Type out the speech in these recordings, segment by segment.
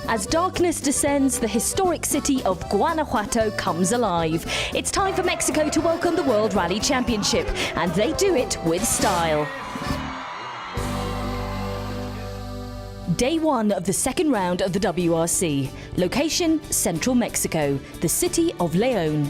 As darkness descends, the historic city of Guanajuato comes alive. It's time for Mexico to welcome the World Rally Championship, and they do it with style. Day one of the second round of the WRC. Location, central Mexico, the city of León.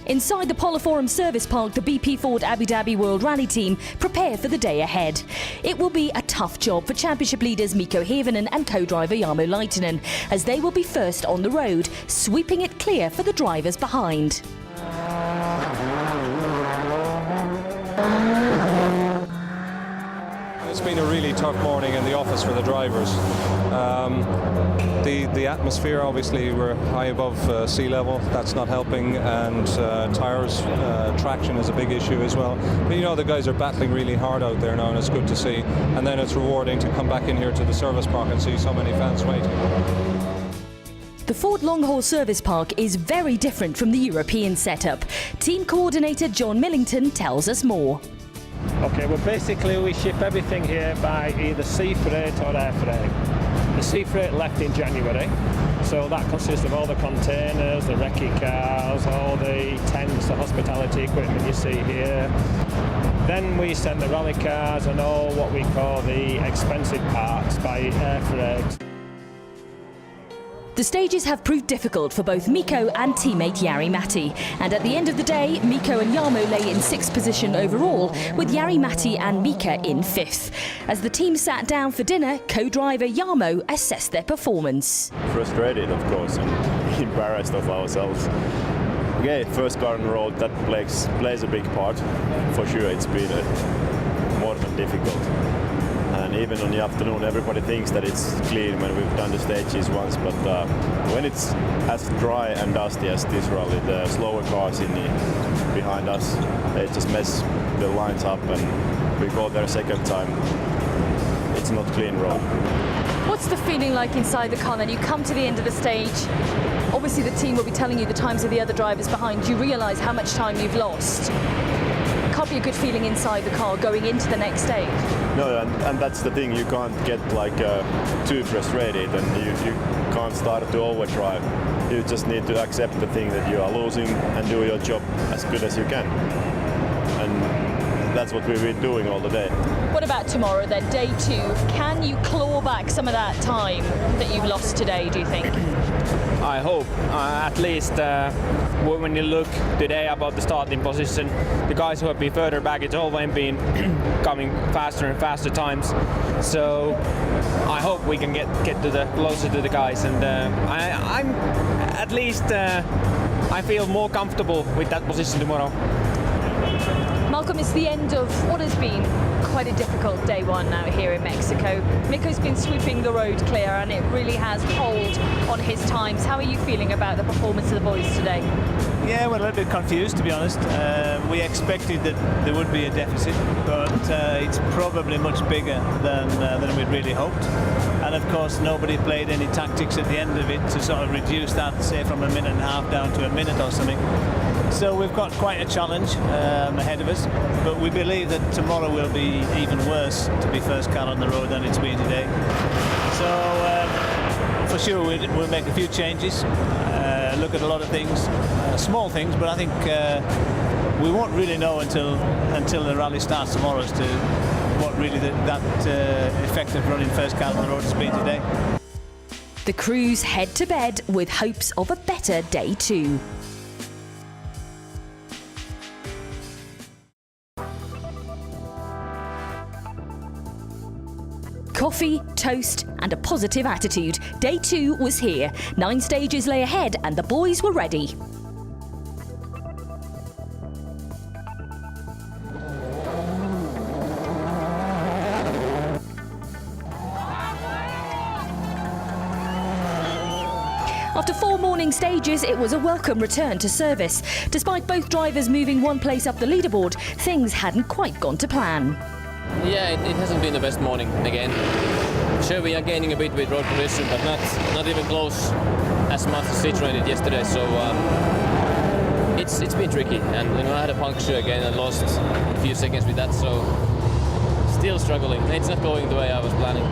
Inside the Poliforum Service Park, the BP Ford Abu Dhabi World Rally team prepare for the day ahead. It will be a tough job for championship leaders Mikko Hirvonen and co-driver Jarmo Lehtinen, as they will be first on the road, sweeping it clear for the drivers behind. It's been a really tough morning in the office for the drivers. The atmosphere, obviously, we're high above sea level. That's not helping, and tyres traction is a big issue as well. But you know, the guys are battling really hard out there now, and it's good to see. And then it's rewarding to come back in here to the service park and see so many fans waiting. The Ford Long-Haul Service Park is very different from the European setup. Team coordinator John Millington tells us more. Okay, well basically we ship everything here by either sea freight or air freight. The sea freight left in January, so that consists of all the containers, the recce cars, all the tents, the hospitality equipment you see here. Then we send the rally cars and all what we call the expensive parts by air freight. The stages have proved difficult for both Mikko and teammate Jari Matti. And at the end of the day, Mikko and Jarmo lay in 6th position overall, with Jari Matti and Mika in 5th. As the team sat down for dinner, co-driver Jarmo assessed their performance. Frustrated, of course, and embarrassed of ourselves. Okay, first car on the road, that plays a big part. For sure, it's been more than difficult. And even on the afternoon, everybody thinks that it's clean when we've done the stages once, but when it's as dry and dusty as this rally, the slower cars behind us, they just mess the lines up, and we go there a second time. It's not clean road. What's the feeling like inside the car then? You come to the end of the stage, obviously the team will be telling you the times of the other drivers behind. You realise how much time you've lost. Can't be a good feeling inside the car going into the next stage. No, and that's the thing, you can't get like too frustrated, and you can't start to overdrive. You just need to accept the thing that you are losing and do your job as good as you can. And that's what we've been doing all the day. What about tomorrow then, day 2? Can you claw back some of that time that you've lost today, do you think? I hope. At least when you look today about the starting position, the guys who have been further back, it's always been coming faster and faster times. So I hope we can get closer to the guys, and I'm at least I feel more comfortable with that position tomorrow. Malcolm, it's the end of what has been quite a difficult day one now here in Mexico. Mikko's been sweeping the road clear, and it really has told on his times. How are you feeling about the performance of the boys today? Yeah, we're a little bit confused, to be honest. We expected that there would be a deficit, but it's probably much bigger than we'd really hoped. And of course, nobody played any tactics at the end of it to sort of reduce that, say, from a minute and a half down to a minute or something. So we've got quite a challenge ahead of us, but we believe that tomorrow will be even worse to be first car on the road than it's been today. So for sure we'll make a few changes, look at a lot of things, small things, but I think we won't really know until the rally starts tomorrow as to what really that effect of running first car on the road has been today. The crews head to bed with hopes of a better day 2. Coffee, toast and a positive attitude. Day 2 was here. 9 stages lay ahead and the boys were ready. After 4 morning stages, it was a welcome return to service. Despite both drivers moving one place up the leaderboard, things hadn't quite gone to plan. Yeah, it hasn't been the best morning again. Sure, we are gaining a bit with road position, but not even close as much as situated yesterday. So it's been tricky, and I had a puncture again and lost a few seconds with that. So still struggling. It's not going the way I was planning.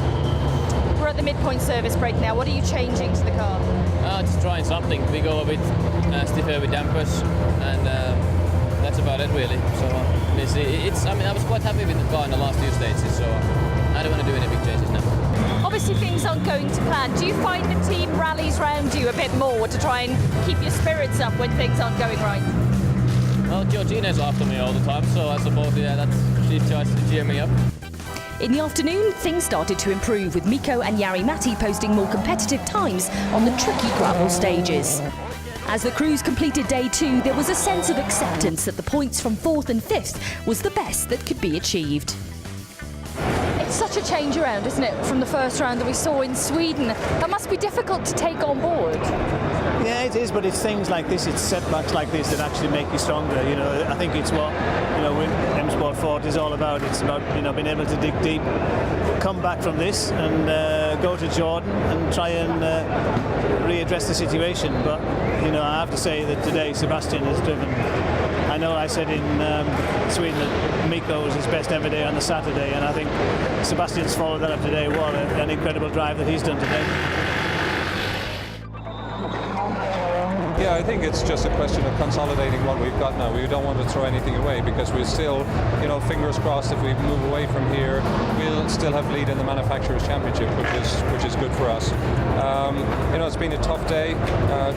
the midpoint service break now. What are you changing to the car? Just trying something. We go a bit stiffer with dampers, and that's about it really. So I mean, I was quite happy with the car in the last few stages, so I don't want to do any big changes now. Obviously things aren't going to plan. Do you find the team rallies round you a bit more to try and keep your spirits up when things aren't going right? Well, Georgina's after me all the time, so I suppose she tries to cheer me up. In the afternoon, things started to improve, with Mikko and Jari-Matti posting more competitive times on the tricky gravel stages. As the crews completed day 2, there was a sense of acceptance that the points from 4th and 5th was the best that could be achieved. It's such a change around, isn't it, from the first round that we saw in Sweden? That must be difficult to take on board. Yeah, it is, but it's things like this, it's setbacks like this that actually make you stronger. You know, I think it's what, you know, M Sport 40 is all about. It's about, you know, being able to dig deep, come back from this and go to Jordan and try and readdress the situation. But, you know, I have to say that today Sebastian has driven. I know I said in Sweden that Mikko was his best ever day on the Saturday, and I think Sebastian's followed that up today. What an incredible drive that he's done today. Yeah, I think it's just a question of consolidating what we've got now. We don't want to throw anything away because we're still, you know, fingers crossed if we move away from here, we'll still have lead in the Manufacturers' Championship, which is good for us. You know, it's been a tough day,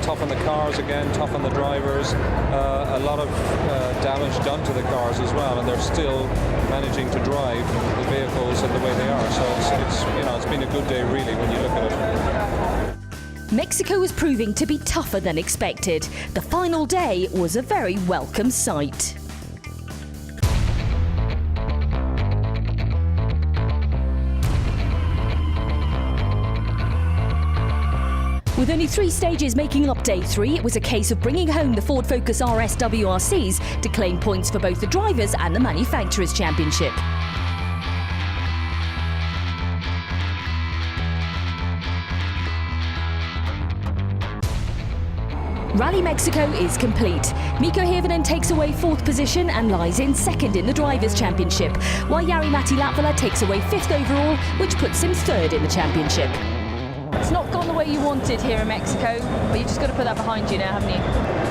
tough on the cars again, tough on the drivers, a lot of damage done to the cars as well, and they're still managing to drive the vehicles in the way they are. So it's you know, it's been a good day really when you look at it. Mexico was proving to be tougher than expected. The final day was a very welcome sight. With only 3 stages making up day 3, it was a case of bringing home the Ford Focus RS WRCs to claim points for both the drivers and the Manufacturers' Championship. Rally Mexico is complete. Mikko Hirvonen takes away 4th position and lies in 2nd in the Drivers' Championship, while Jari-Matti Latvala takes away 5th overall, which puts him 3rd in the championship. It's not gone the way you wanted here in Mexico, but you just got to put that behind you now, haven't you?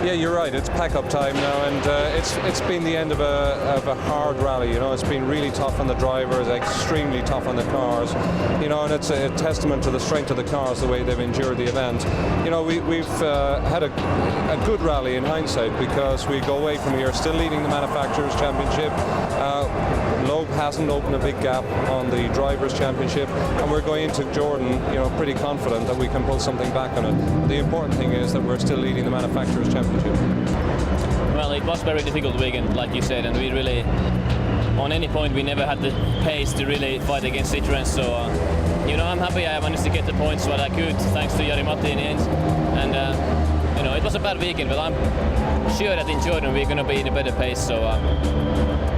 Yeah, you're right. It's pack-up time now, and it's been the end of a hard rally. You know, it's been really tough on the drivers, extremely tough on the cars. You know, and it's a testament to the strength of the cars, the way they've endured the event. You know, we've had a good rally in hindsight because we go away from here still leading the Manufacturers' Championship. Loeb hasn't opened a big gap on the Drivers' Championship, and we're going into Jordan, you know, pretty confident that we can pull something back on it. The important thing is that we're still leading the Manufacturers' Championship. Well, it was a very difficult weekend, like you said, and we really, on any point, we never had the pace to really fight against Citroën. So, you know, I'm happy I managed to get the points what I could, thanks to Jari-Matti in the end. And, you know, it was a bad weekend, but I'm sure that in Jordan we're going to be in a better pace. So,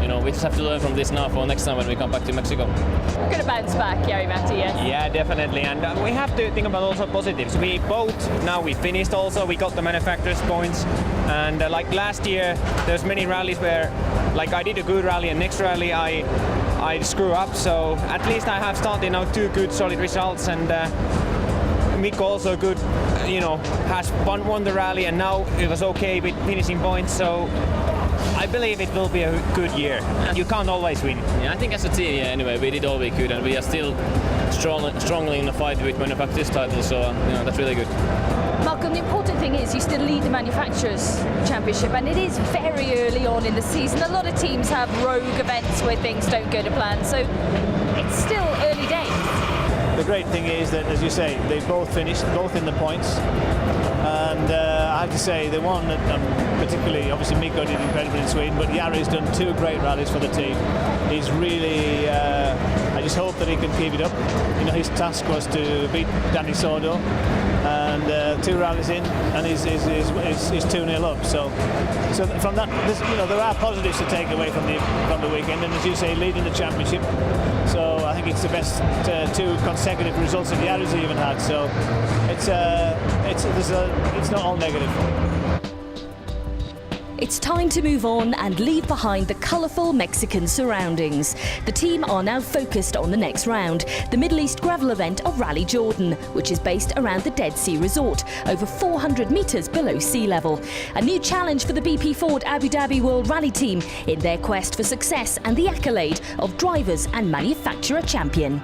you know, we just have to learn from this now for next time when we come back to Mexico. Going to bounce back, Jari-Matti, yes? Yeah, definitely, and we have to think about also positives. We finished also, we got the manufacturers' points, and like last year, there's many rallies where, like I did a good rally and next rally I screw up, so at least I have started now 2 good solid results, and Mikko also good, you know, has won the rally, and now it was okay with finishing points, so I believe it will be a good year. You can't always win. Yeah, I think as a team, yeah, anyway, we did all we could, and we are still strongly in the fight with Manufacturers' title, so you know, that's really good. Malcolm, the important thing is you still lead the Manufacturers' Championship, and it is very early on in the season. A lot of teams have rogue events where things don't go to plan, so it's still early days. The great thing is that, as you say, they both finished, both in the points. And I have to say, the one that particularly, obviously Mikko did incredibly in Sweden, but Jari's done 2 great rallies for the team. He's really, I just hope that he can keep it up. You know, his task was to beat Danny Sordo, and 2 rallies in, and he's 2-0 up. So from that, you know, there are positives to take away from the weekend, and as you say, leading the championship. So I think it's the best 2 consecutive results that Jari's even had. So it's not all negative. It's time to move on and leave behind the colourful Mexican surroundings. The team are now focused on the next round, the Middle East gravel event of Rally Jordan, which is based around the Dead Sea Resort, over 400 metres below sea level. A new challenge for the BP Ford Abu Dhabi World Rally team in their quest for success and the accolade of drivers and manufacturer champion.